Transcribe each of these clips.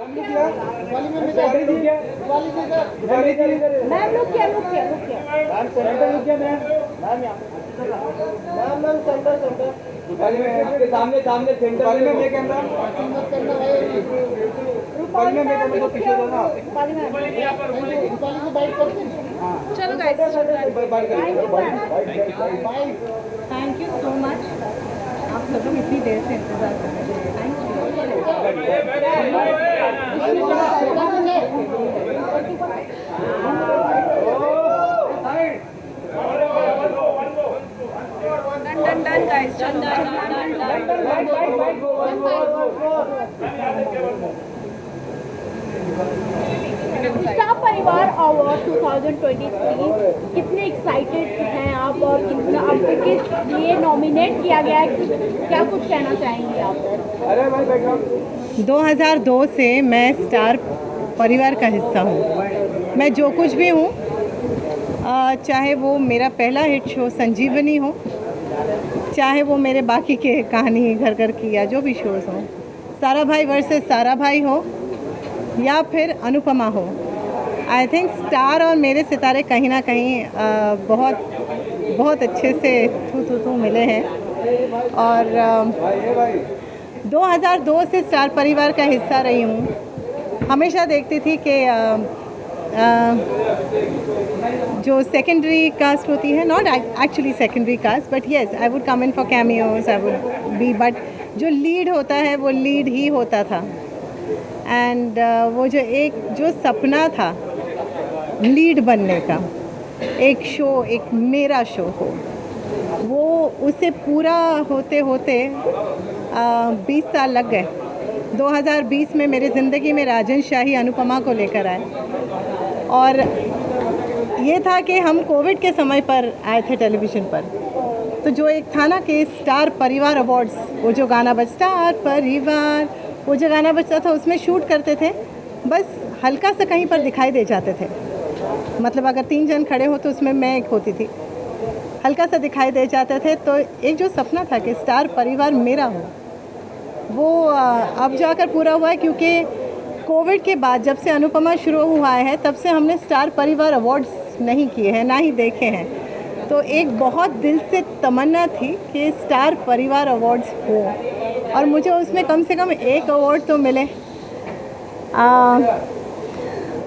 सामने सामने सेंटर में मैं कैमरा पीछे दो ना। चलो guys, thank you so much. आप लोग इतनी देर से इंतजार कर रहे हैं। डन डन गाइस, स्टार परिवार अवार्ड 2023 कितने एक्साइटेड हैं आप और कितना आपको किस लिए नॉमिनेट किया गया है, क्या कुछ कहना चाहेंगे आप? 2002 से मैं स्टार परिवार का हिस्सा हूँ। मैं जो कुछ भी हूँ, चाहे वो मेरा पहला हिट शो संजीवनी हो, चाहे वो मेरे बाकी के कहानी घर घर की या जो भी शोज़ हों, सारा भाई वर्सेस सारा भाई हो या फिर अनुपमा हो, आई थिंक स्टार और मेरे सितारे कहीं ना कहीं बहुत अच्छे से थू मिले हैं। और 2002 से स्टार परिवार का हिस्सा रही हूँ। हमेशा देखती थी कि जो सेकेंडरी कास्ट होती है, not actually secondary cast, but yes I would come in for cameos, I would be, but जो लीड होता है वो लीड ही होता था। एंड वो जो सपना था लीड बनने का, एक शो, एक मेरा शो हो, वो उसे पूरा होते होते 20 साल लग गए। 2020 में मेरे ज़िंदगी में राजन शाही अनुपमा को लेकर आए, और ये था कि हम कोविड के समय पर आए थे टेलीविज़न पर। तो जो एक था ना कि स्टार परिवार अवार्ड्स, वो जो गाना बज स्टार परिवार, वो जो गाना बजता था उसमें शूट करते थे, बस हल्का सा कहीं पर दिखाई दे जाते थे। मतलब अगर 3 जन खड़े हो तो उसमें मैं एक होती थी, हल्का सा दिखाई दे जाते थे। तो एक जो सपना था कि स्टार परिवार मेरा हो, वो अब जाकर पूरा हुआ है, क्योंकि कोविड के बाद जब से अनुपमा शुरू हुआ है तब से हमने स्टार परिवार अवार्ड्स नहीं किए हैं, ना ही देखे हैं। तो एक बहुत दिल से तमन्ना थी कि स्टार परिवार अवार्ड्स हो, और मुझे उसमें कम से कम एक अवार्ड तो मिले।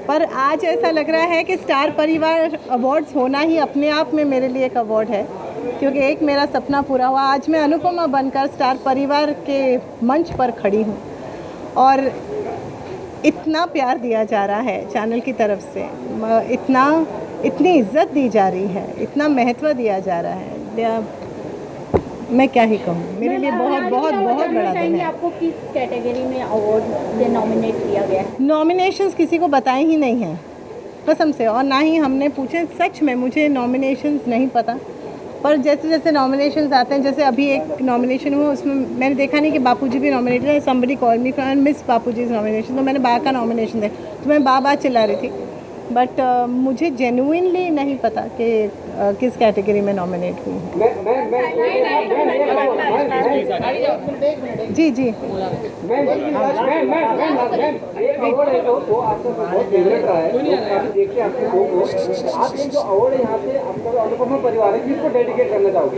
पर आज ऐसा लग रहा है कि स्टार परिवार अवार्ड्स होना ही अपने आप में मेरे लिए एक अवार्ड है, क्योंकि एक मेरा सपना पूरा हुआ। आज मैं अनुपमा बनकर स्टार परिवार के मंच पर खड़ी हूँ, और इतना प्यार दिया जा रहा है चैनल की तरफ से, इतनी इज्जत दी जा रही है, इतना महत्व दिया जा रहा है, मैं क्या ही कहूँ। मेरे लिए बहुत बहुत बहुत बड़ा दिन है। आपको किस कैटेगरी में अवार्ड से नॉमिनेट किया गया है? नॉमिनेशंस किसी को बताए ही नहीं हैं कसम से, और ना ही हमने पूछे। सच में मुझे नॉमिनेशंस नहीं पता, पर जैसे जैसे नॉमिनेशंस आते हैं, जैसे अभी एक नॉमिनेशन हुआ उसमें मैंने देखा नहीं कि बापूजी भी नॉमिनेटेड है। Somebody call me for miss Bapuji's nomination, तो मैंने बा का नॉमिनेशन देखा तो मैं बा चिल्ला रही थी, बट मुझे जेन्युइनली नहीं पता कि किस कैटेगरी में नॉमिनेट हुई हूँ। जी जी परिवार है, किसको डेडिकेट करना चाहोगे?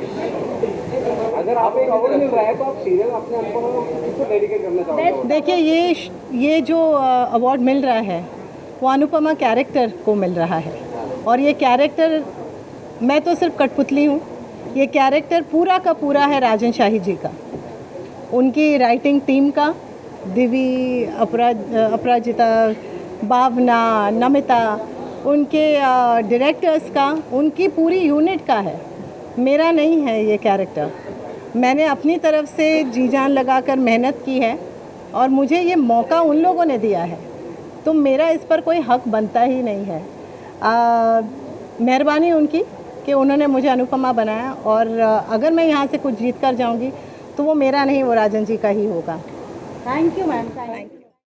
अगर आप एक अवार्ड मिल रहा है तो आप सीरियल अपने अनुपमा को किसको डेडिकेट करना चाहोगे? देखिए, ये जो अवार्ड मिल रहा है वो अनुपमा कैरेक्टर को मिल रहा है, और ये कैरेक्टर, मैं तो सिर्फ कठपुतली हूँ, ये कैरेक्टर पूरा का पूरा है राजन शाही जी का, उनकी राइटिंग टीम का, दिवी, अपराजिता, भावना, नमिता, उनके डायरेक्टर्स का, उनकी पूरी यूनिट का है। मेरा नहीं है ये कैरेक्टर। मैंने अपनी तरफ से जी जान लगाकर मेहनत की है, और मुझे ये मौका उन लोगों ने दिया है, तो मेरा इस पर कोई हक बनता ही नहीं है। मेहरबानी उनकी कि उन्होंने मुझे अनुपमा बनाया, और अगर मैं यहाँ से कुछ जीत कर जाऊँगी तो वो मेरा नहीं, वो राजन जी का ही होगा। Thank you ma'am.